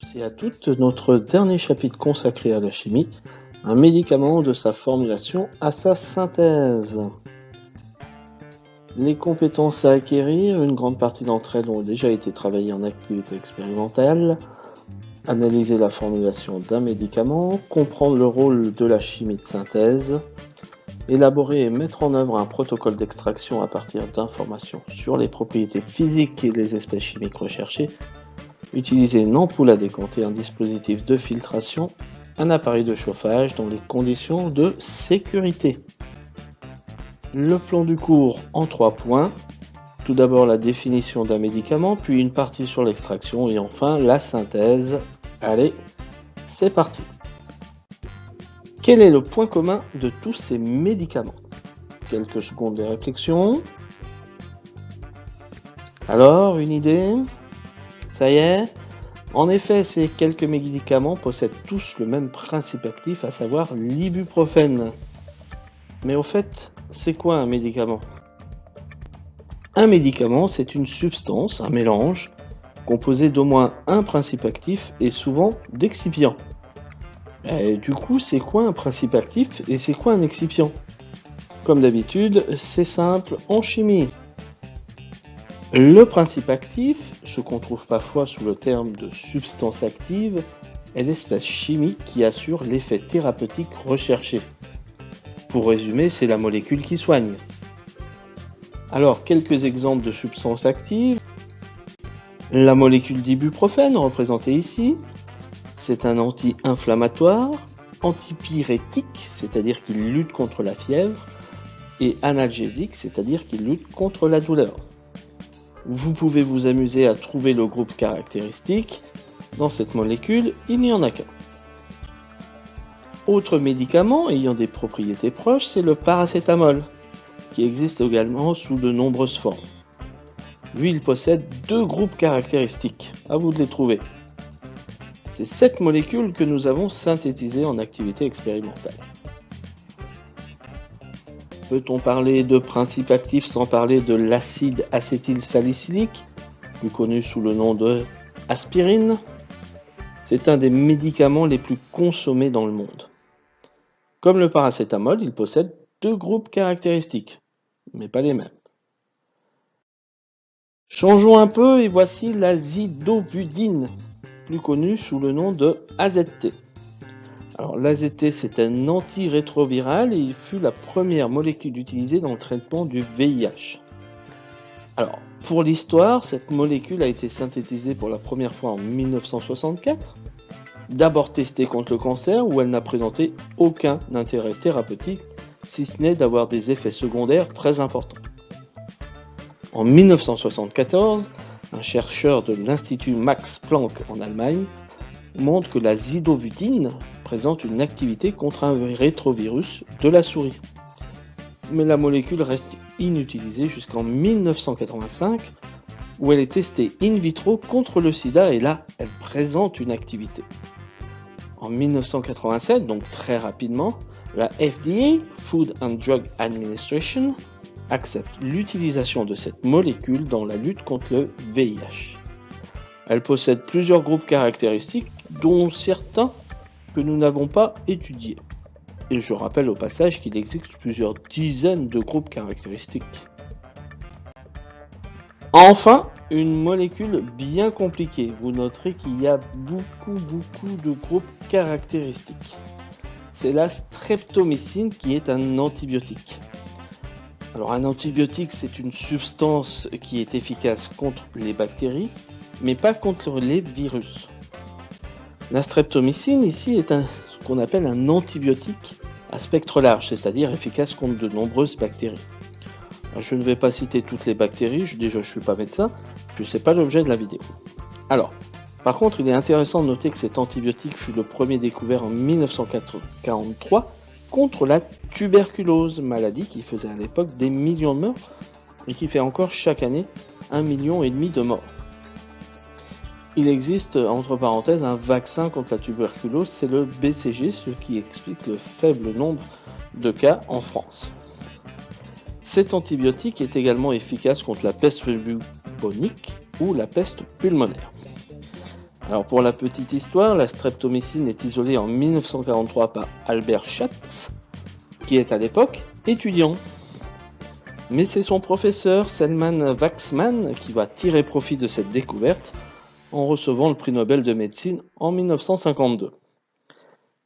tous et à toutes, notre dernier chapitre consacré à la chimie, un médicament de sa formulation à sa synthèse. Les compétences à acquérir, une grande partie d'entre elles ont déjà été travaillées en activité expérimentale. Analyser la formulation d'un médicament, comprendre le rôle de la chimie de synthèse, élaborer et mettre en œuvre un protocole d'extraction à partir d'informations sur les propriétés physiques et les espèces chimiques recherchées, utiliser une ampoule à décanter, un dispositif de filtration, un appareil de chauffage dans les conditions de sécurité. Le plan du cours en 3 points. Tout d'abord la définition d'un médicament, puis une partie sur l'extraction et enfin la synthèse. Allez, c'est parti. Quel est le point commun de tous ces médicaments ? Quelques secondes de réflexion. Alors, une idée ? Ça y est ? En effet, ces quelques médicaments possèdent tous le même principe actif, à savoir l'ibuprofène. Mais au fait, c'est quoi un médicament ? Un médicament, c'est une substance, un mélange, composé d'au moins un principe actif et souvent d'excipients. Et du coup, c'est quoi un principe actif et c'est quoi un excipient ? Comme d'habitude, c'est simple en chimie. Le principe actif, ce qu'on trouve parfois sous le terme de substance active, est l'espèce chimique qui assure l'effet thérapeutique recherché. Pour résumer, c'est la molécule qui soigne. Alors, quelques exemples de substances actives. La molécule d'ibuprofène, représentée ici, c'est un anti-inflammatoire, antipyrétique, c'est-à-dire qu'il lutte contre la fièvre, et analgésique, c'est-à-dire qu'il lutte contre la douleur. Vous pouvez vous amuser à trouver le groupe caractéristique. Dans cette molécule, il n'y en a qu'un. Autre médicament ayant des propriétés proches, c'est le paracétamol, qui existe également sous de nombreuses formes. Lui, il possède 2 groupes caractéristiques. À vous de les trouver. C'est cette molécule que nous avons synthétisée en activité expérimentale. Peut-on parler de principe actif sans parler de l'acide acétylsalicylique, plus connu sous le nom de aspirine ? C'est un des médicaments les plus consommés dans le monde. Comme le paracétamol, il possède 2 groupes caractéristiques, mais pas les mêmes. Changeons un peu et voici la zidovudine, plus connue sous le nom de AZT. Alors l'AZT, c'est un antirétroviral et il fut la première molécule utilisée dans le traitement du VIH. Alors, pour l'histoire, cette molécule a été synthétisée pour la première fois en 1964, d'abord testée contre le cancer où elle n'a présenté aucun intérêt thérapeutique, si ce n'est d'avoir des effets secondaires très importants. En 1974, un chercheur de l'Institut Max Planck en Allemagne montre que la zidovudine présente une activité contre un rétrovirus de la souris. Mais la molécule reste inutilisée jusqu'en 1985 où elle est testée in vitro contre le sida et là, elle présente une activité. En 1987, donc très rapidement, la FDA, Food and Drug Administration, accepte l'utilisation de cette molécule dans la lutte contre le VIH. Elle possède plusieurs groupes caractéristiques, dont certains que nous n'avons pas étudiés. Et je rappelle au passage qu'il existe plusieurs dizaines de groupes caractéristiques. Enfin, une molécule bien compliquée. Vous noterez qu'il y a beaucoup de groupes caractéristiques. C'est la streptomycine qui est un antibiotique. Alors un antibiotique, c'est une substance qui est efficace contre les bactéries, mais pas contre les virus. La streptomycine ici est ce qu'on appelle un antibiotique à spectre large, c'est-à-dire efficace contre de nombreuses bactéries. Alors, je ne vais pas citer toutes les bactéries, je ne suis pas médecin, puis c'est pas l'objet de la vidéo. Alors, par contre, il est intéressant de noter que cet antibiotique fut le premier découvert en 1943 contre la tuberculose, maladie qui faisait à l'époque des millions de morts et qui fait encore chaque année 1,5 million de morts. Il existe, entre parenthèses, un vaccin contre la tuberculose, c'est le BCG, ce qui explique le faible nombre de cas en France. Cet antibiotique est également efficace contre la peste bubonique ou la peste pulmonaire. Alors pour la petite histoire, la streptomycine est isolée en 1943 par Albert Schatz, qui est à l'époque étudiant. Mais c'est son professeur Selman Waksman qui va tirer profit de cette découverte en recevant le prix Nobel de médecine en 1952.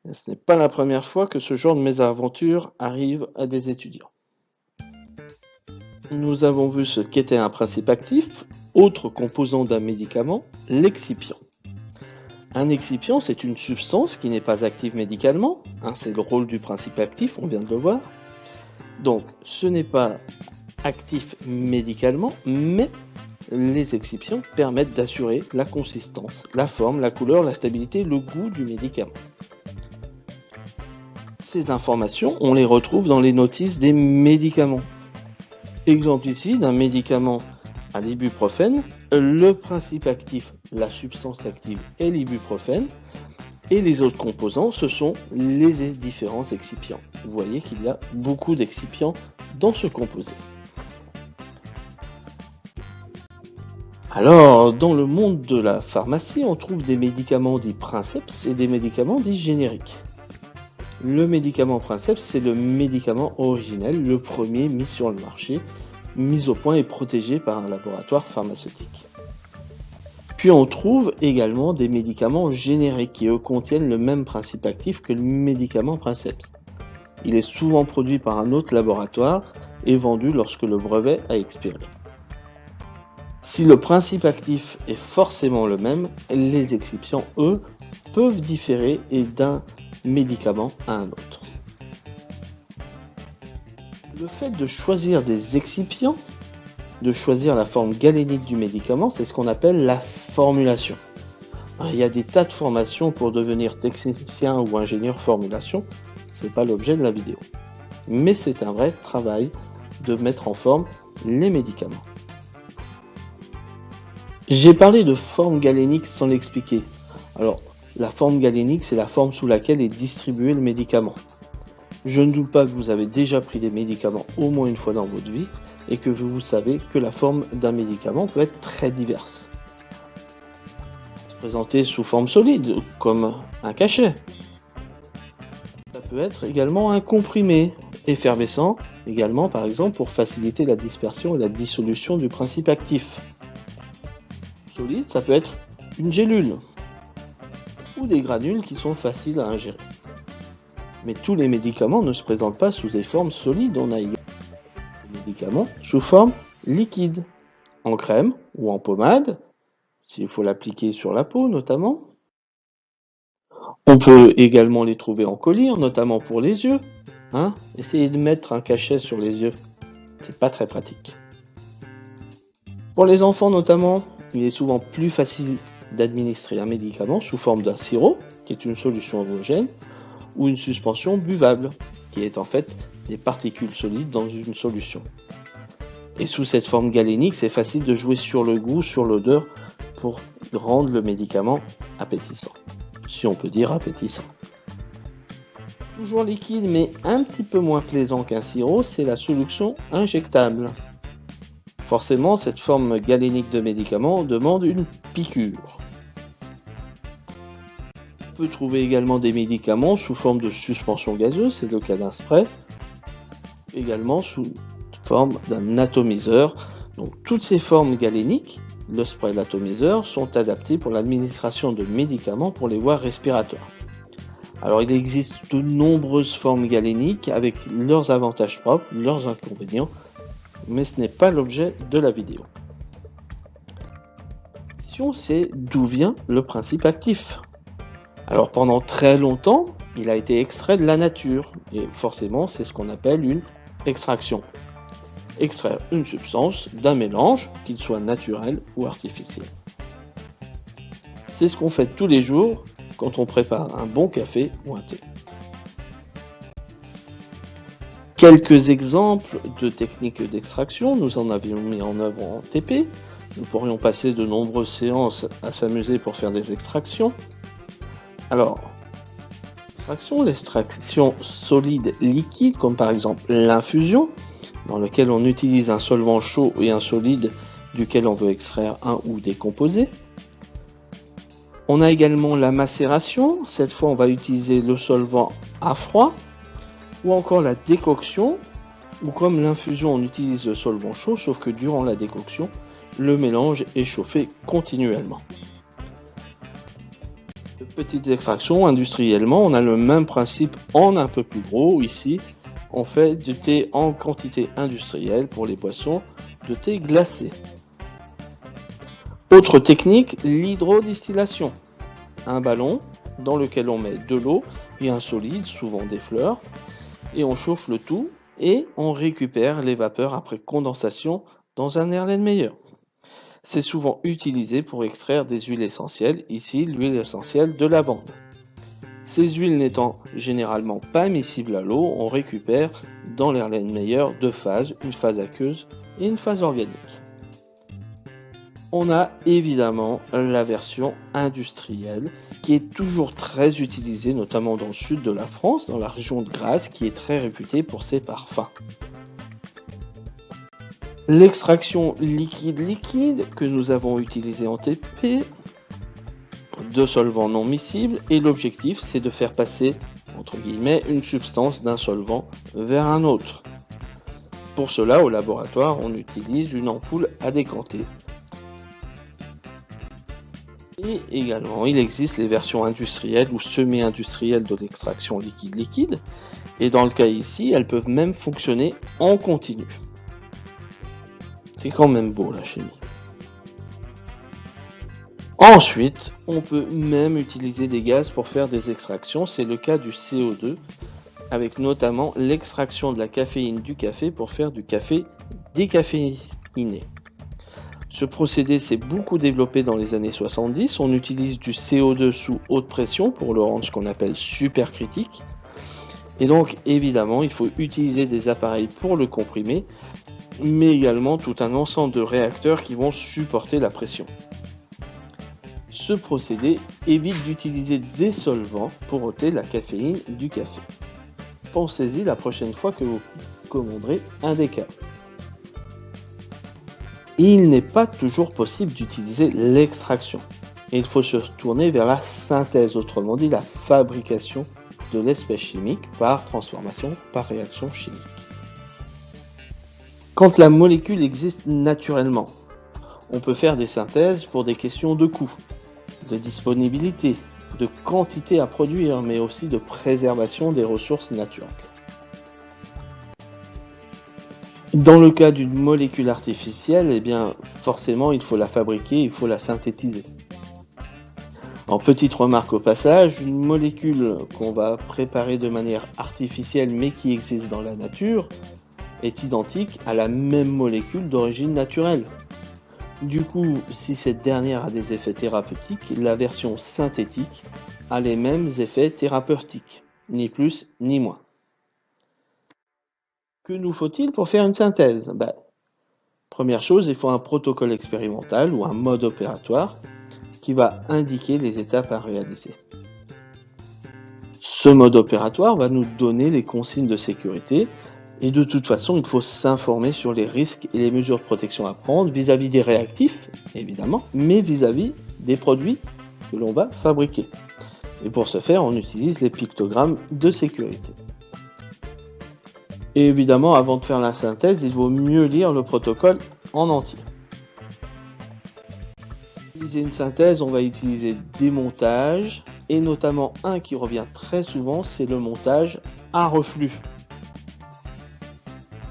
Et ce n'est pas la première fois que ce genre de mésaventure arrive à des étudiants. Nous avons vu ce qu'était un principe actif, autre composant d'un médicament, l'excipient. Un excipient, c'est une substance qui n'est pas active médicalement, c'est le rôle du principe actif, on vient de le voir. Donc, ce n'est pas actif médicalement, mais les excipients permettent d'assurer la consistance, la forme, la couleur, la stabilité, le goût du médicament. Ces informations, on les retrouve dans les notices des médicaments. Exemple ici d'un médicament à l'ibuprofène, le principe actif, la substance active est l'ibuprofène, et les autres composants, ce sont les différents excipients. Vous voyez qu'il y a beaucoup d'excipients dans ce composé. Alors, dans le monde de la pharmacie, on trouve des médicaments dits princeps et des médicaments dits génériques. Le médicament princeps, c'est le médicament originel, le premier mis sur le marché, mis au point et protégé par un laboratoire pharmaceutique. Puis on trouve également des médicaments génériques qui eux contiennent le même principe actif que le médicament princeps. Il est souvent produit par un autre laboratoire et vendu lorsque le brevet a expiré. Si le principe actif est forcément le même, les excipients, eux, peuvent différer d'un médicament à un autre. Le fait de choisir des excipients, de choisir la forme galénique du médicament, c'est ce qu'on appelle la formulation. Il y a des tas de formations pour devenir technicien ou ingénieur formulation, ce n'est pas l'objet de la vidéo. Mais c'est un vrai travail de mettre en forme les médicaments. J'ai parlé de forme galénique sans l'expliquer. Alors, la forme galénique, c'est la forme sous laquelle est distribué le médicament. Je ne doute pas que vous avez déjà pris des médicaments au moins une fois dans votre vie et que vous savez que la forme d'un médicament peut être très diverse. Présenté sous forme solide, comme un cachet. Ça peut être également un comprimé effervescent, également par exemple pour faciliter la dispersion et la dissolution du principe actif. Solide, ça peut être une gélule ou des granules qui sont faciles à ingérer. Mais tous les médicaments ne se présentent pas sous des formes solides. On a également des médicaments sous forme liquide, en crème ou en pommade, s'il faut l'appliquer sur la peau notamment. On peut également les trouver en collyre, notamment pour les yeux. Essayez de mettre un cachet sur les yeux, c'est pas très pratique. Pour les enfants notamment, il est souvent plus facile d'administrer un médicament sous forme d'un sirop, qui est une solution homogène, ou une suspension buvable, qui est en fait des particules solides dans une solution. Et sous cette forme galénique, c'est facile de jouer sur le goût, sur l'odeur, pour rendre le médicament appétissant. Si on peut dire appétissant. Toujours liquide, mais un petit peu moins plaisant qu'un sirop, c'est la solution injectable. Forcément, cette forme galénique de médicament demande une piqûre. On peut trouver également des médicaments sous forme de suspension gazeuse, c'est le cas d'un spray, également sous forme d'un atomiseur. Donc toutes ces formes galéniques, le spray et l'atomiseur, sont adaptés pour l'administration de médicaments pour les voies respiratoires. Alors il existe de nombreuses formes galéniques avec leurs avantages propres, leurs inconvénients, mais ce n'est pas l'objet de la vidéo. La question c'est d'où vient le principe actif. Alors pendant très longtemps, il a été extrait de la nature, et forcément c'est ce qu'on appelle une extraction. Extraire une substance d'un mélange, qu'il soit naturel ou artificiel. C'est ce qu'on fait tous les jours quand on prépare un bon café ou un thé. Quelques exemples de techniques d'extraction, nous en avions mis en œuvre en TP. Nous pourrions passer de nombreuses séances à s'amuser pour faire des extractions. Alors, l'extraction solide-liquide, comme par exemple l'infusion, dans lequel on utilise un solvant chaud et un solide duquel on veut extraire un ou des composés. On a également la macération, cette fois on va utiliser le solvant à froid, ou encore la décoction, ou comme l'infusion on utilise le solvant chaud, sauf que durant la décoction, le mélange est chauffé continuellement. De petites extractions, industriellement, on a le même principe en un peu plus gros. Ici, on fait du thé en quantité industrielle pour les boissons de thé glacé. Autre technique, l'hydrodistillation. Un ballon dans lequel on met de l'eau et un solide, souvent des fleurs, et on chauffe le tout et on récupère les vapeurs après condensation dans un Erlenmeyer. C'est souvent utilisé pour extraire des huiles essentielles, ici l'huile essentielle de lavande. Ces huiles n'étant généralement pas miscibles à l'eau, on récupère dans l'Erlenmeyer deux phases, une phase aqueuse et une phase organique. On a évidemment la version industrielle qui est toujours très utilisée, notamment dans le sud de la France, dans la région de Grasse, qui est très réputée pour ses parfums. L'extraction liquide-liquide que nous avons utilisée en TP, de solvants non miscibles, et l'objectif c'est de faire passer, entre guillemets, une substance d'un solvant vers un autre. Pour cela, au laboratoire, on utilise une ampoule à décanter. Et également, il existe les versions industrielles ou semi-industrielles de l'extraction liquide-liquide. Et dans le cas ici, elles peuvent même fonctionner en continu. C'est quand même beau la chimie. Ensuite, on peut même utiliser des gaz pour faire des extractions. C'est le cas du CO2, avec notamment l'extraction de la caféine du café pour faire du café décaféiné. Ce procédé s'est beaucoup développé dans les années 70. On utilise du CO2 sous haute pression pour le rendre ce qu'on appelle supercritique. Et donc, évidemment, il faut utiliser des appareils pour le comprimer, mais également tout un ensemble de réacteurs qui vont supporter la pression. Ce procédé évite d'utiliser des solvants pour ôter la caféine du café. Pensez-y la prochaine fois que vous commanderez un déca. Il n'est pas toujours possible d'utiliser l'extraction. Et il faut se tourner vers la synthèse, autrement dit la fabrication de l'espèce chimique par transformation, par réaction chimique. Quand la molécule existe naturellement, on peut faire des synthèses pour des questions de coût, de disponibilité, de quantité à produire, mais aussi de préservation des ressources naturelles. Dans le cas d'une molécule artificielle, eh bien, forcément, il faut la fabriquer, il faut la synthétiser. En petite remarque au passage, une molécule qu'on va préparer de manière artificielle mais qui existe dans la nature est identique à la même molécule d'origine naturelle. Du coup, si cette dernière a des effets thérapeutiques, la version synthétique a les mêmes effets thérapeutiques, ni plus ni moins. Que nous faut-il pour faire une synthèse? Première chose, il faut un protocole expérimental ou un mode opératoire qui va indiquer les étapes à réaliser. Ce mode opératoire va nous donner les consignes de sécurité et de toute façon, il faut s'informer sur les risques et les mesures de protection à prendre vis-à-vis des réactifs, évidemment, mais vis-à-vis des produits que l'on va fabriquer. Et pour ce faire, on utilise les pictogrammes de sécurité. Et évidemment, avant de faire la synthèse, il vaut mieux lire le protocole en entier. Pour utiliser une synthèse, on va utiliser des montages, et notamment un qui revient très souvent, c'est le montage à reflux.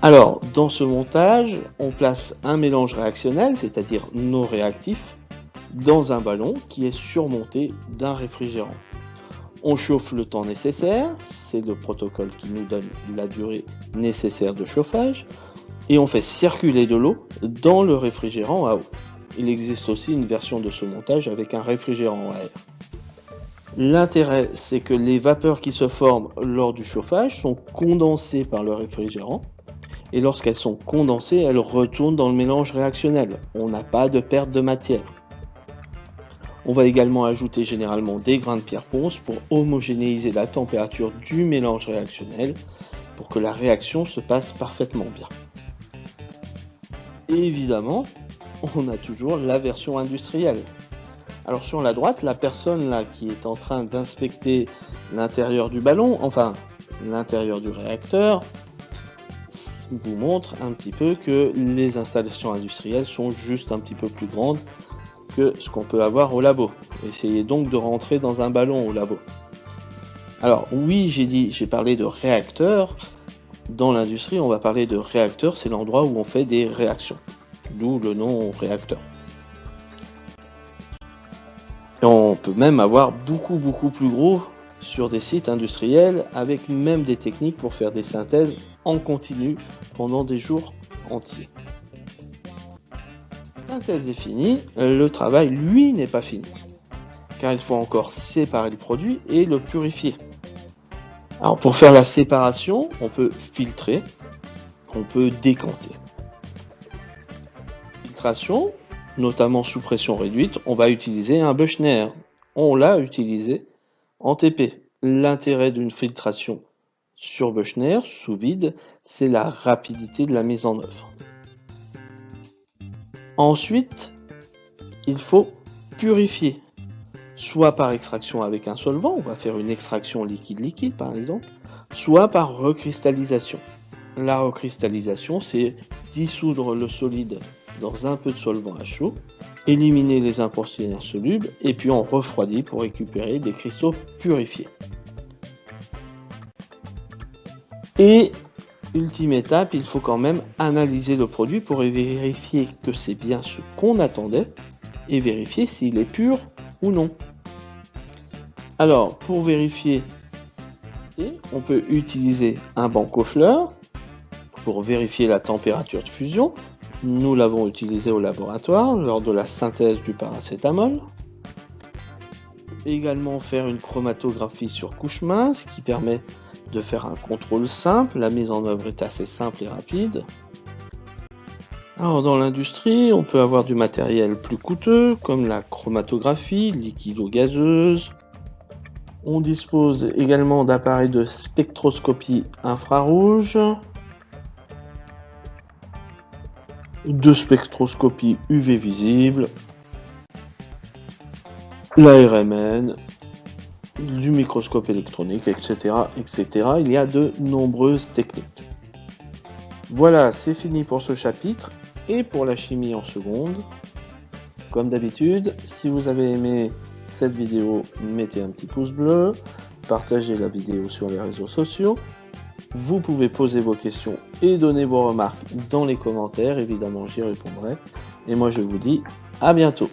Alors, dans ce montage, on place un mélange réactionnel, c'est-à-dire non réactif, dans un ballon qui est surmonté d'un réfrigérant. On chauffe le temps nécessaire, c'est le protocole qui nous donne la durée nécessaire de chauffage, et on fait circuler de l'eau dans le réfrigérant à eau. Il existe aussi une version de ce montage avec un réfrigérant à air. L'intérêt, c'est que les vapeurs qui se forment lors du chauffage sont condensées par le réfrigérant, et lorsqu'elles sont condensées, elles retournent dans le mélange réactionnel. On n'a pas de perte de matière. On va également ajouter généralement des grains de pierre ponce pour homogénéiser la température du mélange réactionnel pour que la réaction se passe parfaitement bien. Et évidemment, on a toujours la version industrielle. Alors sur la droite, la personne là qui est en train d'inspecter l'intérieur du ballon, enfin l'intérieur du réacteur, vous montre un petit peu que les installations industrielles sont juste un petit peu plus grandes que ce qu'on peut avoir au labo. Essayez donc de rentrer dans un ballon au labo. Alors oui, j'ai parlé de réacteur. Dans l'industrie, on va parler de réacteur, c'est l'endroit où on fait des réactions, d'où le nom réacteur. Et on peut même avoir beaucoup plus gros sur des sites industriels avec même des techniques pour faire des synthèses en continu pendant des jours entiers. La synthèse est finie, le travail lui n'est pas fini, car il faut encore séparer le produit et le purifier. Alors pour faire la séparation, on peut filtrer, on peut décanter. Filtration, notamment sous pression réduite, on va utiliser un Büchner. On l'a utilisé en TP. L'intérêt d'une filtration sur Büchner, sous vide, c'est la rapidité de la mise en œuvre. Ensuite, il faut purifier, soit par extraction avec un solvant, on va faire une extraction liquide-liquide par exemple, soit par recristallisation. La recristallisation, c'est dissoudre le solide dans un peu de solvant à chaud, éliminer les impuretés insolubles, et puis on refroidit pour récupérer des cristaux purifiés. Et ultime étape, il faut quand même analyser le produit pour vérifier que c'est bien ce qu'on attendait et vérifier s'il est pur ou non. Alors, pour vérifier, on peut utiliser un bancofleur pour vérifier la température de fusion. Nous l'avons utilisé au laboratoire lors de la synthèse du paracétamol. Également faire une chromatographie sur couche mince qui permet de faire un contrôle simple. La mise en œuvre est assez simple et rapide. Alors dans l'industrie, on peut avoir du matériel plus coûteux comme la chromatographie liquido-gazeuse. On dispose également d'appareils de spectroscopie infrarouge, de spectroscopie UV visible, la RMN, du microscope électronique, etc., etc. Il y a de nombreuses techniques. Voilà, c'est fini pour ce chapitre et pour la chimie en seconde. Comme d'habitude, si vous avez aimé cette vidéo, mettez un petit pouce bleu, partagez la vidéo sur les réseaux sociaux. Vous pouvez poser vos questions et donner vos remarques dans les commentaires, évidemment j'y répondrai. Et moi je vous dis à bientôt.